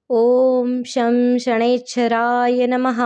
ॐ शं शनैश्चराय नमः।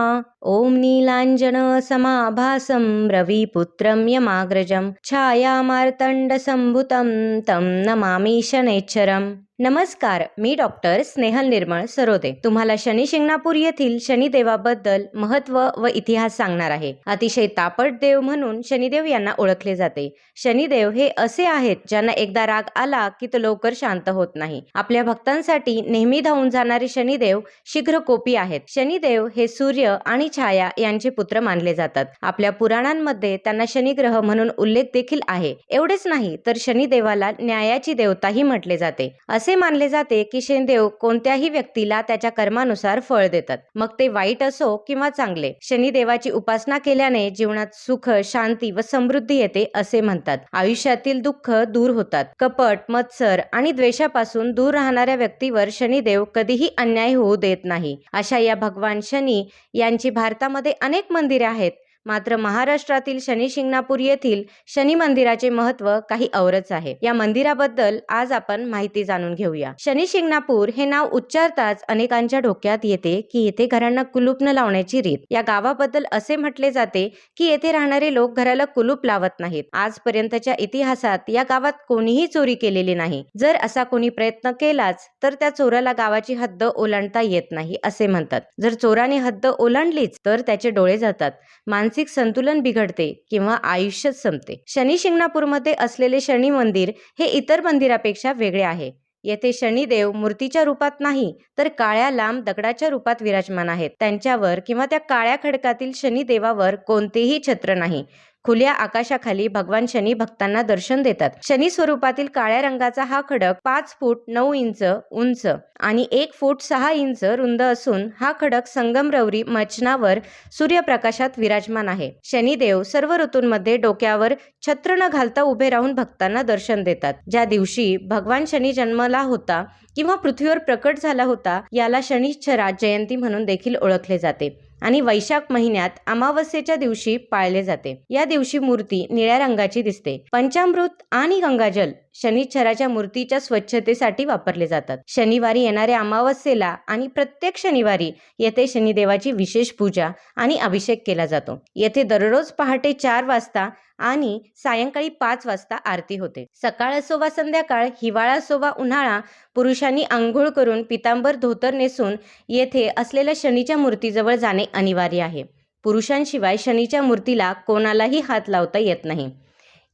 ॐ नीलाञ्जनसमाभासं रविपुत्रं यमाग्रजं छायामार्तण्डसम्भुतं तं नमामि शनैश्चरम्। नमस्कार, मी डॉक्टर स्नेहल निर्मळ सरोदे तुम्हाला शनी शिंगणापूर येथील शनिदेवाबद्दल महत्त्व व इतिहास सांगणार आहे। अतिशय तापट देव म्हणून शनिदेव यांना ओळखले जाते। शनिदेव हे असे आहेत ज्यांना एकदा राग आला की तो लवकर शांत होत नाही। आपल्या भक्तांसाठी नेहमी धावून जाणारे शनिदेव शीघ्रकोपी आहेत। शनिदेव हे सूर्य आणि छाया यांचे पुत्र मानले जातात। आपल्या पुराणांमध्ये त्यांना शनिग्रह म्हणून उल्लेख देखील आहे। एवढेच नाही तर शनिदेवाला न्यायाची देवताही म्हटले जाते। असे मानले जाते की शनिदेव कोणत्याही व्यक्तीला त्याच्या कर्मानुसार फळ देतात, मग ते वाईट असो किंवा चांगले। शनिदेवाची उपासना केल्याने जीवनात सुख, शांती व समृद्धी येते असे म्हणतात। आयुष्यातील दुःख दूर होतात। कपट, मत्सर आणि द्वेषापासून दूर राहणाऱ्या व्यक्तीवर शनिदेव कधीही अन्याय होऊ देत नाही। अशा या भगवान शनी यांची भारतामध्ये अनेक मंदिरे आहेत, मात्र महाराष्ट्रातील शनी शिंगणापूर येथील शनी मंदिराचे महत्त्व काही औरच आहे। या मंदिराबद्दल आज आपण माहिती जाणून घेऊया। शनी शिंगणापूर हे नाव उच्चारताच अनेकांच्या डोक्यात येते की येथे घरांना कुलूप न लावण्याची रीत। या गावाबद्दल असे म्हटले जाते की येथे राहणारे लोक घराला कुलूप लावत नाहीत। आजपर्यंतच्या इतिहासात या गावात कोणीही चोरी केलेली नाही। जर असा कोणी प्रयत्न केलाच तर त्या चोराला गावाची हद्द ओलांडता येत नाही असे म्हणतात। जर चोराने हद्द ओलांडलीच तर त्याचे डोळे जातात, मानसिक संतुलन बिघडते किंवा आयुष्यच संपते। शनी शिंगणापूरमध्ये असलेले शनी मंदिर हे इतर मंदिरापेक्षा वेगळे आहे। येथे शनिदेव मूर्तीच्या रूपात नाही तर काळ्या लांब दगडाच्या रूपात विराजमान आहेत। त्यांच्यावर किंवा त्या काळ्या खडकातील शनिदेवावर कोणतेही छत्र नाही। खुल्या आकाशाखाली भगवान शनी भक्तांना दर्शन देतात। शनी स्वरूपातील काळ्या रंगाचा हा खडक 5 फूट 9 इंच उंच आणि 1 फूट 6 इंच रुंद असून हा खडक संगमरवरी मचनावर सूर्यप्रकाशात विराजमान आहे। शनिदेव सर्व ऋतूंमध्ये डोक्यावर छत्र न घालता उभे राहून भक्तांना दर्शन देतात। ज्या दिवशी भगवान शनी जन्मला होता किंवा पृथ्वीवर प्रकट झाला होता याला शनिश्चरा जयंती म्हणून देखील ओळखले जाते आणि वैशाख महिन्यात अमावस्येच्या दिवशी पाळले जाते। या दिवशी मूर्ती निळ्या रंगाची दिसते। पंचामृत आणि गंगाजल शनिश्चराच्या मूर्तीच्या स्वच्छतेसाठी वापरले जातात। शनिवारी येणाऱ्या अमावस्येला आणि प्रत्येक शनिवारी येथे शनिदेवाची विशेष पूजा आणि अभिषेक केला जातो। येथे दररोज पहाटे 4 वाजता आणि सायंकाळी 5 वाजता आरती होते। सकाळ असो वा संध्याकाळ, हिवाळा असो वा उन्हाळा, पुरुषांनी आंघोळ करून पितांबर धोतर नेसून येथे असलेल्या शनीच्या मूर्तीजवळ जाणे अनिवार्य आहे। पुरुषांशिवाय शनीच्या मूर्तीला कोणालाही हात लावता येत नाही।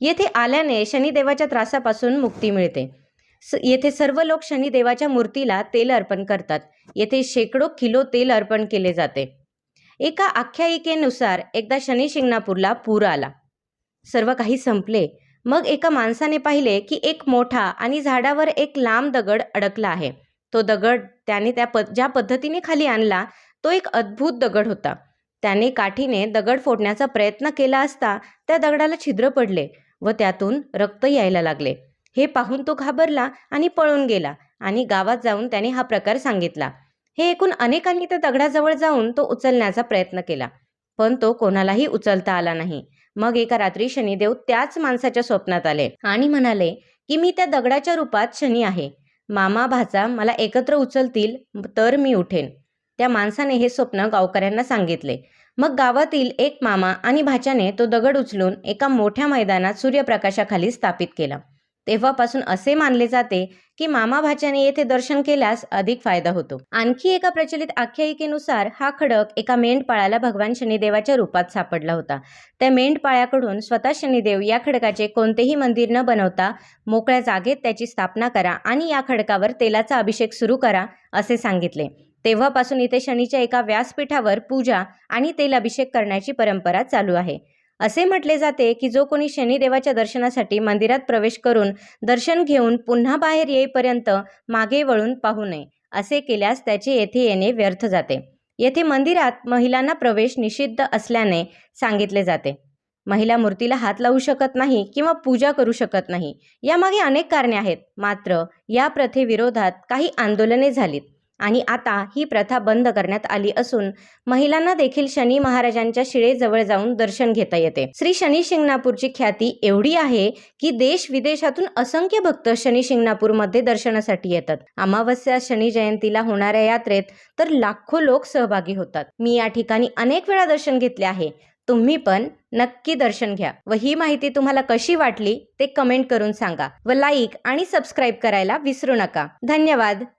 येथे आल्याने शनिदेवाच्या त्रासापासून मुक्ती मिळते। येथे सर्व लोक शनिदेवाच्या मूर्तीला तेल अर्पण करतात। येथे शेकडो किलो तेल अर्पण केले जाते। एका आख्यायिकेनुसार एकदा शनी शिंगणापूरला पूर आला। सर्व काही संपले। मग एका माणसाने पाहिले की एक मोठा आणि झाडावर एक लांब दगड अडकला आहे। तो दगड त्याने ज्या पद्धतीने खाली आणला तो एक अद्भुत दगड होता। त्याने काठीने दगड फोडण्याचा प्रयत्न केला असता त्या दगडाला छिद्र पडले व त्यातून रक्त यायला लागले। हे पाहून तो घाबरला आणि पळून गेला आणि गावात जाऊन त्याने हा प्रकार सांगितला। हे ऐकून अनेकांनी त्या दगडाजवळ जाऊन तो उचलण्याचा प्रयत्न केला, पण तो कोणालाही उचलता आला नाही। मग एका रात्री शनिदेव त्याच माणसाच्या स्वप्नात आले आणि म्हणाले की मी त्या दगडाच्या रूपात शनी आहे। मामा भाचा मला एकत्र उचलतील तर मी उठेन। त्या माणसाने हे स्वप्न गावकऱ्यांना सांगितले। मग गावातील एक मामा आणि भाच्याने तो दगड उचलून एका मोठ्या मैदानात सूर्यप्रकाशाखाली स्थापित केला। तेव्हापासून असे मानले जाते की मामा भाच्याने येथे दर्शन केल्यास अधिक फायदा होतो। आणखी एका प्रचलित आख्यायिकेनुसार हा खडक एका मेंढपाळाला भगवान शनिदेवाच्या रूपात सापडला होता। त्या मेंढपाळाकडून स्वतः शनिदेव या खडकाचे कोणतेही मंदिर न बनवता मोकळ्या जागेत त्याची स्थापना करा आणि या खडकावर तेलाचा अभिषेक सुरू करा असे सांगितले। तेव्हापासून इथे शनीच्या एका व्यासपीठावर पूजा आणि तेल अभिषेक करण्याची परंपरा चालू आहे। असे म्हटले जाते की जो कोणी शनिदेवाच्या दर्शनासाठी मंदिरात प्रवेश करून दर्शन घेऊन पुन्हा बाहेर येईपर्यंत मागे वळून पाहू नये। असे केल्यास त्याचे येथे येणे व्यर्थ जाते। येथे मंदिरात महिलांना प्रवेश निषिद्ध असल्याने सांगितले जाते। महिला मूर्तीला हात लावू शकत नाही किंवा पूजा करू शकत नाही। यामागे अनेक कारणे आहेत, मात्र या प्रथेविरोधात काही आंदोलने झालीत। आणि आता ही प्रथा बंद करण्यात आली असून महिलांना देखील शनी महाराजांच्या शिळेजवळ जाऊन दर्शन घेता येते. श्री शनी शिंगणापूरची ख्याती एवढी आहे की देश विदेशातून असंख्य भक्त शनी शिंगणापूरमध्ये दर्शनासाठी येतात. अमावस्या शनी जयंतीला होणाऱ्या यात्रेत तर लाखो लोक सहभागी होतात. मी या ठिकाणी अनेक वेळा दर्शन घेतले आहे. तुम्ही पण नक्की दर्शन घ्या व ही माहिती तुम्हाला कशी वाटली ते कमेंट करून सांगा व लाईक आणि सबस्क्राईब करायला विसरू नका. धन्यवाद.